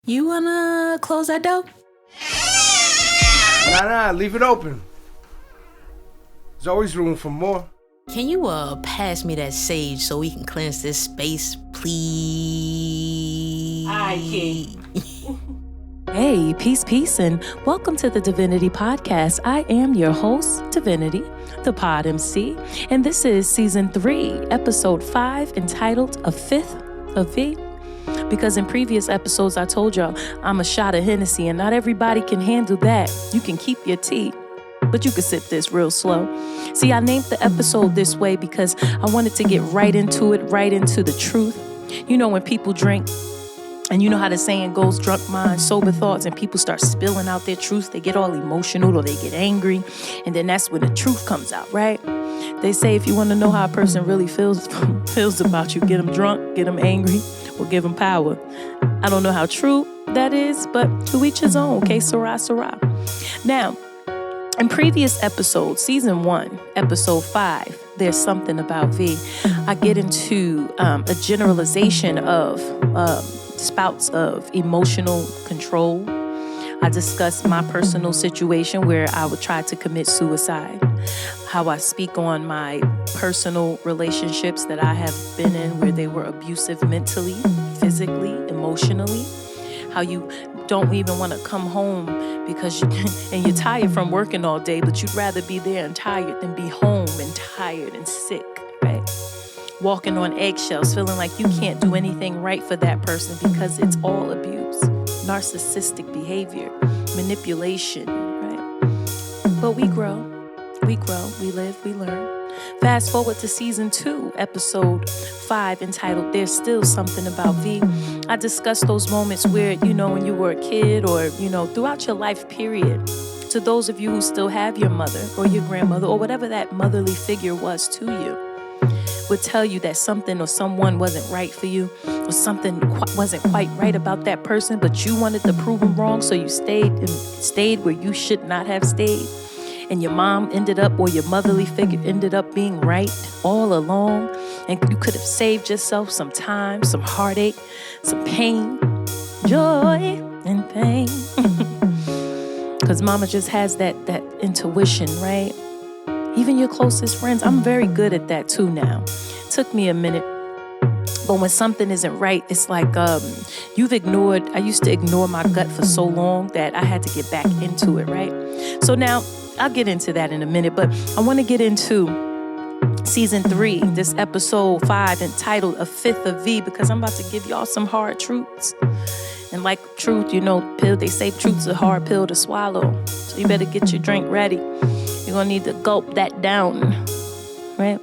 You wanna close that door? Nah, leave it open. There's always room for more. Can you pass me that sage so we can cleanse this space, please? I can't. Hey, peace, and welcome to the Divinity Podcast. I am your host, Divinity, the Pod MC, and this is Season 3, Episode 5, entitled A Fifth of V. Because in previous episodes, I told y'all I'm a shot of Hennessy, and not everybody can handle that. You can keep your tea, but you can sip this real slow. See, I named the episode this way because I wanted to get right into it, right into the truth. You know, when people drink, and you know how the saying goes, drunk minds, sober thoughts, and people start spilling out their truth. They get all emotional or they get angry, and then that's when the truth comes out, right? They say if you want to know how a person really feels about you, get them drunk, get them angry, or give them power. I don't know how true that is, but to each his own, okay? Sarah. Now, in previous episodes, Season 1, Episode 5, There's Something About V, I get into a generalization of spouts of emotional control. I discuss my personal situation where I would try to commit suicide, how I speak on my personal relationships that I have been in where they were abusive mentally, physically, emotionally, how you don't even want to come home because you're tired from working all day, but you'd rather be there and tired than be home and tired and sick, right? Walking on eggshells, feeling like you can't do anything right for that person because it's all abuse, narcissistic behavior, manipulation, right? But we grow, we live, we learn. Fast forward to Season 2, Episode 5, entitled There's Still Something About V. I discussed those moments where, you know, when you were a kid or, you know, throughout your life period, to those of you who still have your mother or your grandmother or whatever that motherly figure was to you, would tell you that something or someone wasn't right for you or something wasn't quite right about that person, but you wanted to prove them wrong, so you stayed where you should not have stayed. And your mom ended up, or your motherly figure ended up being right all along, and you could have saved yourself some time, some heartache, some pain, joy, and pain. Because mama just has that intuition, right? Even your closest friends, I'm very good at that too now. Took me a minute. But when something isn't right, it's like I used to ignore my gut for so long that I had to get back into it, right? So now, I'll get into that in a minute, but I want to get into Season 3, this Episode 5, entitled A Fifth of V, because I'm about to give y'all some hard truths. And like truth, you know, they say truth's a hard pill to swallow. So you better get your drink ready. You're going to need to gulp that down, right?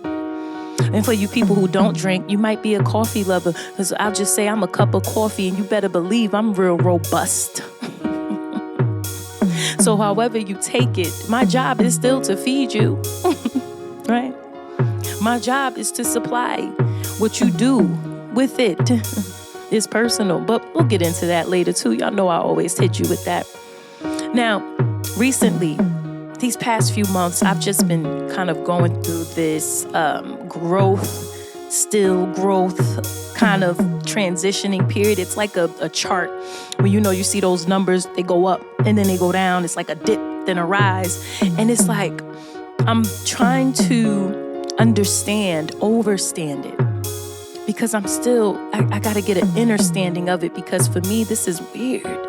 And for you people who don't drink, you might be a coffee lover, because I'll just say I'm a cup of coffee, and you better believe I'm real robust. So however you take it, my job is still to feed you, right? My job is to supply. What you do with it is personal, but we'll get into that later too. Y'all know I always hit you with that. Now, recently, these past few months, I've just been kind of going through this growth kind of transitioning period. It's like a chart where, you know, you see those numbers, they go up and then they go down. It's like a dip, then a rise. And it's like I'm trying to overstand it. Because I got to get an understanding of it, because for me, this is weird.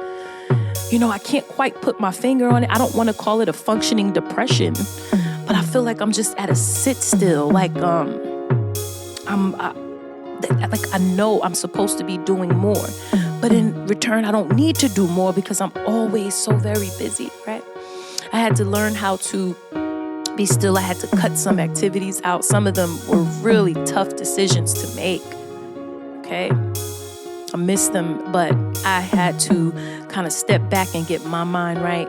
You know, I can't quite put my finger on it. I don't want to call it a functioning depression, but I feel like I'm just at a sit still. Like, I know I'm supposed to be doing more, but in return, I don't need to do more because I'm always so very busy, right? I had to learn how to be still. I had to cut some activities out. Some of them were really tough decisions to make, okay? I missed them, but I had to kind of step back and get my mind right.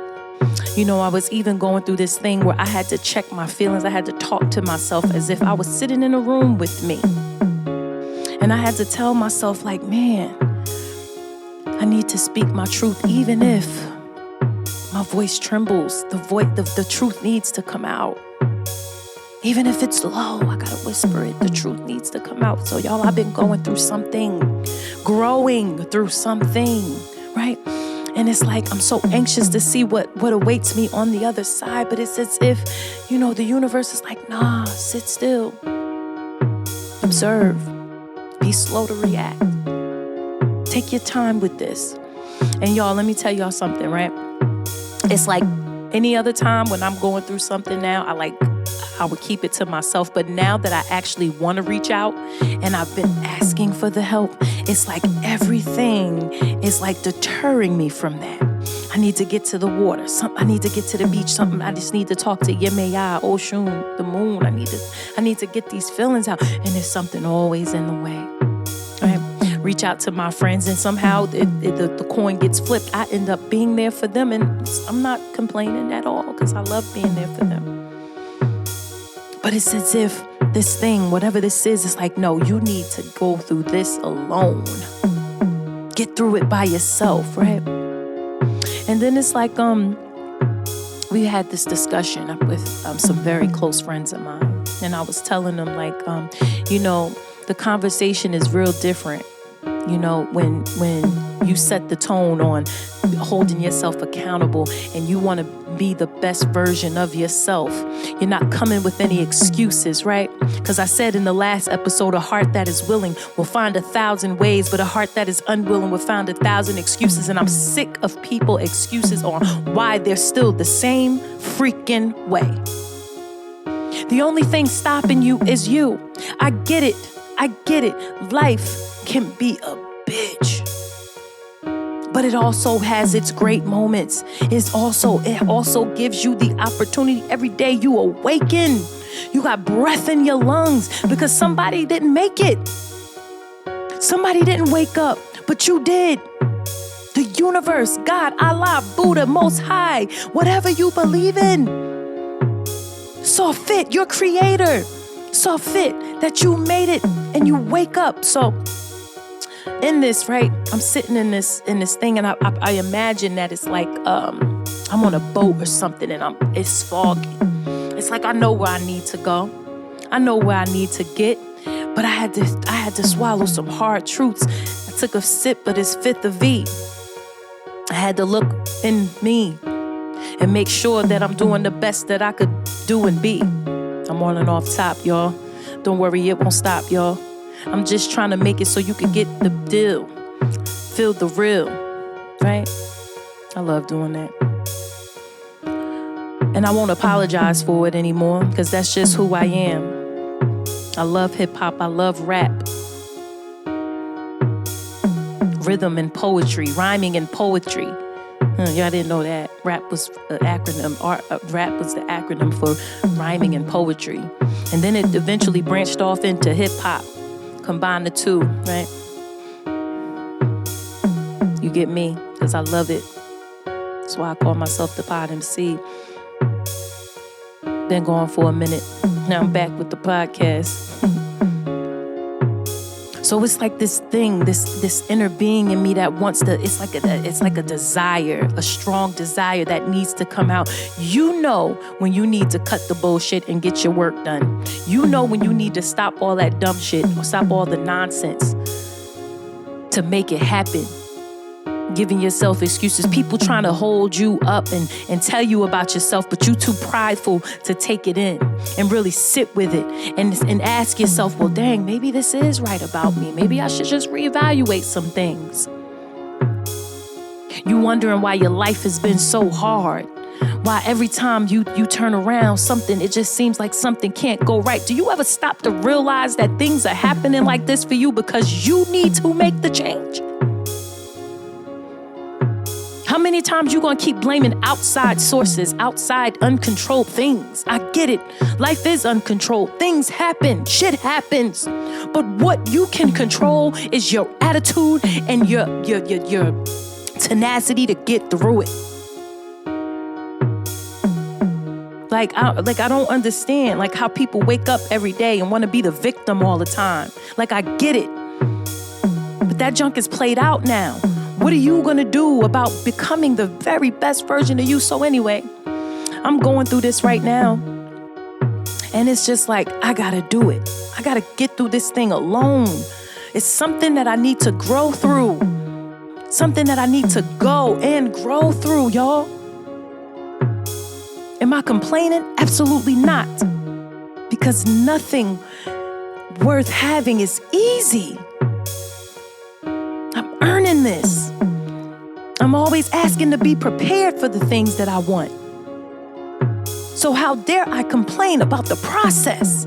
You know, I was even going through this thing where I had to check my feelings. I had to talk to myself as if I was sitting in a room with me. And I had to tell myself, like, man, I need to speak my truth, even if my voice trembles. The truth needs to come out. Even if it's low, I gotta whisper it. The truth needs to come out. So y'all, I've been going through something, growing through something, right? And it's like, I'm so anxious to see what awaits me on the other side. But it's as if, the universe is like, nah, sit still. Observe. Be slow to react. Take your time with this. And y'all, let me tell y'all something, right? It's like any other time when I'm going through something now, I would keep it to myself. But now that I actually want to reach out and I've been asking for the help, it's like everything is like deterring me from that. I need to get to the water. I need to get to the beach. I just need to talk to Yemaya, Oshun, the moon. I need to get these feelings out. And there's something always in the way. Right? Reach out to my friends, and somehow the coin gets flipped. I end up being there for them, and I'm not complaining at all because I love being there for them. But it's as if this thing, whatever this is, it's like, no, you need to go through this alone. Get through it by yourself, right? And then it's like, we had this discussion with some very close friends of mine, and I was telling them, like, the conversation is real different. When you set the tone on holding yourself accountable and you want to be the best version of yourself, you're not coming with any excuses, right? Because I said in the last episode, a heart that is willing will find 1,000 ways, but a heart that is unwilling will find 1,000 excuses. And I'm sick of people excuses on why they're still the same freaking way. The only thing stopping you is you. I get it. Life can be a bitch, but it also has its great moments. It also gives you the opportunity every day you awaken. You got breath in your lungs because somebody didn't make it. Somebody didn't wake up, but you did. The universe, God, Allah, Buddha, Most High, whatever you believe in, saw fit, your creator saw fit that you made it and you wake up. So in this, right, I'm sitting in this thing, and I imagine that it's like I'm on a boat or something, and it's foggy. It's like I know where I need to go. I know where I need to get, but I had to swallow some hard truths. I took a sip of this Fifth of V. I had to look in me and make sure that I'm doing the best that I could do and be. I'm on and off top, y'all. Don't worry, it won't stop, y'all. I'm just trying to make it so you can get the deal. Feel the real, right? I love doing that. And I won't apologize for it anymore because that's just who I am. I love hip hop. I love rap. Rhythm and poetry, rhyming and poetry. Y'all didn't know that. Rap was an acronym. Rap was the acronym for rhyming and poetry. And then it eventually branched off into hip hop. Combine the two, right? You get me? Because I love it. That's why I call myself the Pod MC. Been gone for a minute. Now I'm back with the podcast. So it's like this thing, this inner being in me that wants to, it's like a desire, a strong desire that needs to come out. You know when you need to cut the bullshit and get your work done. You know when you need to stop all that dumb shit or stop all the nonsense to make it happen. Giving yourself excuses, people trying to hold you up and tell you about yourself, but you too prideful to take it in and really sit with it and ask yourself, well, dang, maybe this is right about me. Maybe I should just reevaluate some things. You wondering why your life has been so hard. Why every time you turn around, it just seems like something can't go right. Do you ever stop to realize that things are happening like this for you because you need to make the change? How many times you gonna keep blaming outside sources, outside uncontrolled things? I get it. Life is uncontrolled. Things happen. Shit happens. But what you can control is your attitude and your tenacity to get through it. Like I don't understand like how people wake up every day and want to be the victim all the time. Like I get it. But that junk is played out now. What are you going to do about becoming the very best version of you? So anyway, I'm going through this right now. And it's just like, I got to do it. I got to get through this thing alone. It's something that I need to grow through. Something that I need to go and grow through, y'all. Am I complaining? Absolutely not. Because nothing worth having is easy. I'm earning this. I'm always asking to be prepared for the things that I want. So how dare I complain about the process?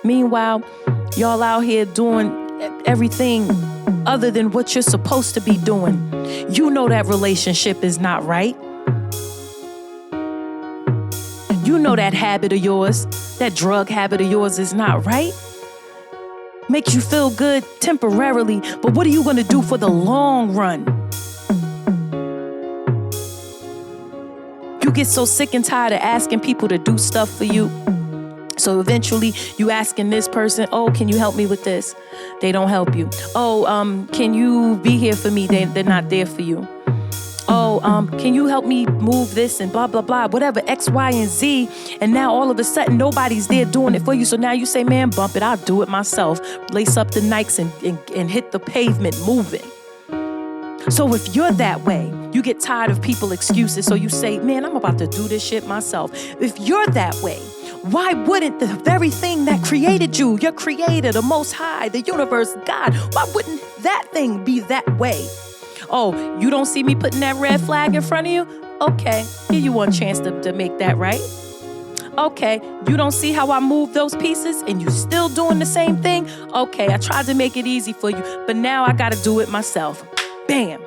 Meanwhile, y'all out here doing everything other than what you're supposed to be doing. You know that relationship is not right. You know that habit of yours, that drug habit of yours is not right. Makes you feel good temporarily, but what are you going to do for the long run? You get so sick and tired of asking people to do stuff for you. So eventually you asking this person, oh, can you help me with this? They don't help you. Oh, can you be here for me? They're not there for you. Oh, can you help me move this and blah, blah, blah, whatever, X, Y, and Z. And now all of a sudden nobody's there doing it for you. So now you say, man, bump it. I'll do it myself. Lace up the Nikes and hit the pavement moving. So if you're that way, you get tired of people excuses. So you say, man, I'm about to do this shit myself. If you're that way, why wouldn't the very thing that created you, your creator, the Most High, the universe, God, why wouldn't that thing be that way? Oh, you don't see me putting that red flag in front of you? Okay, give you one chance to make that right. Okay, you don't see how I moved those pieces and you still doing the same thing? Okay, I tried to make it easy for you, but now I gotta do it myself. Bam.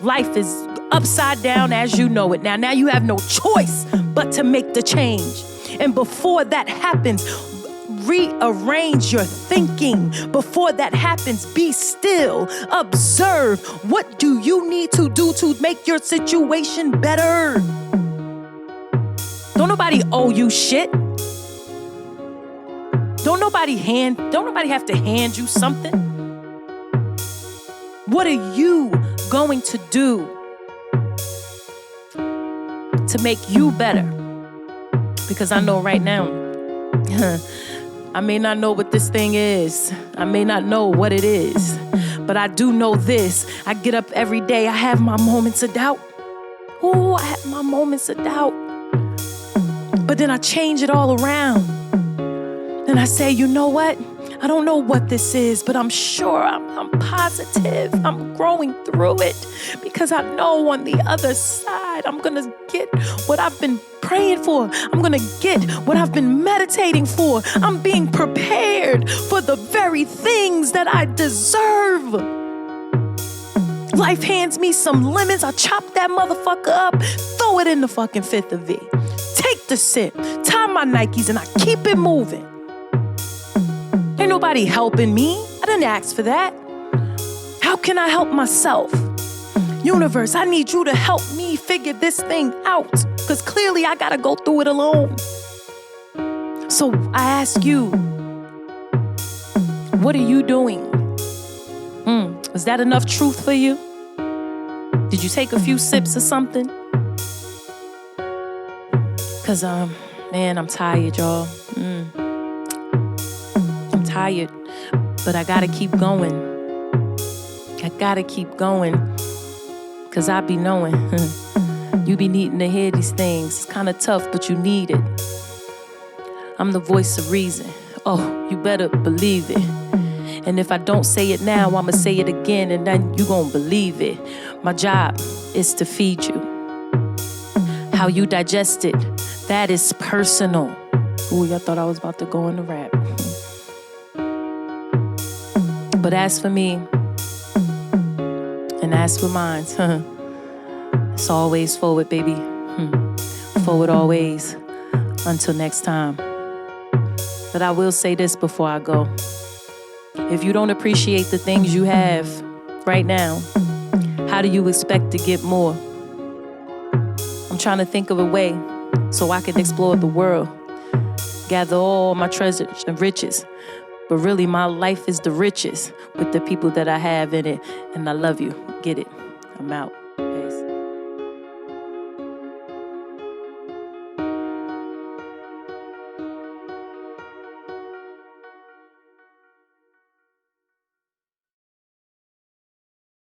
Life is upside down as you know it. Now you have no choice but to make the change. And before that happens, rearrange your thinking. Before that happens, be still. Observe. What do you need to do to make your situation better? Don't nobody owe you shit. Don't nobody have to hand you something. What are you going to do to make you better? Because I know right now, I may not know what this thing is. I may not know what it is. But I do know this. I get up every day. I have my moments of doubt. Oh, I have my moments of doubt. But then I change it all around. And I say, you know what? I don't know what this is, but I'm sure, I'm positive. I'm growing through it because I know on the other side, I'm going to get what I've been praying for. I'm going to get what I've been meditating for. I'm being prepared for the very things that I deserve. Life hands me some lemons. I chop that motherfucker up, throw it in the fucking fifth of V. Take the sip, tie my Nikes, and I keep it moving. Ain't nobody helping me. I didn't ask for that. How can I help myself? Universe, I need you to help me figure this thing out. Because clearly I gotta go through it alone. So I ask you, what are you doing? Is that enough truth for you? Did you take a few sips of something? Because, man, I'm tired, y'all. Tired, but I gotta keep going. I gotta keep going, cause I be knowing you be needing to hear these things. It's kind of tough, but you need it. I'm the voice of reason. Oh, you better believe it. And if I don't say it now, I'ma say it again, and then you gon' believe it. My job is to feed you. How you digest it, that is personal. Ooh, y'all thought I was about to go in the rap. But as for me, and as for mine, it's always forward, baby. Forward always. Until next time. But I will say this before I go. If you don't appreciate the things you have right now, how do you expect to get more? I'm trying to think of a way so I can explore the world, gather all my treasures and riches. But really, my life is the richest with the people that I have in it. And I love you. Get it. I'm out.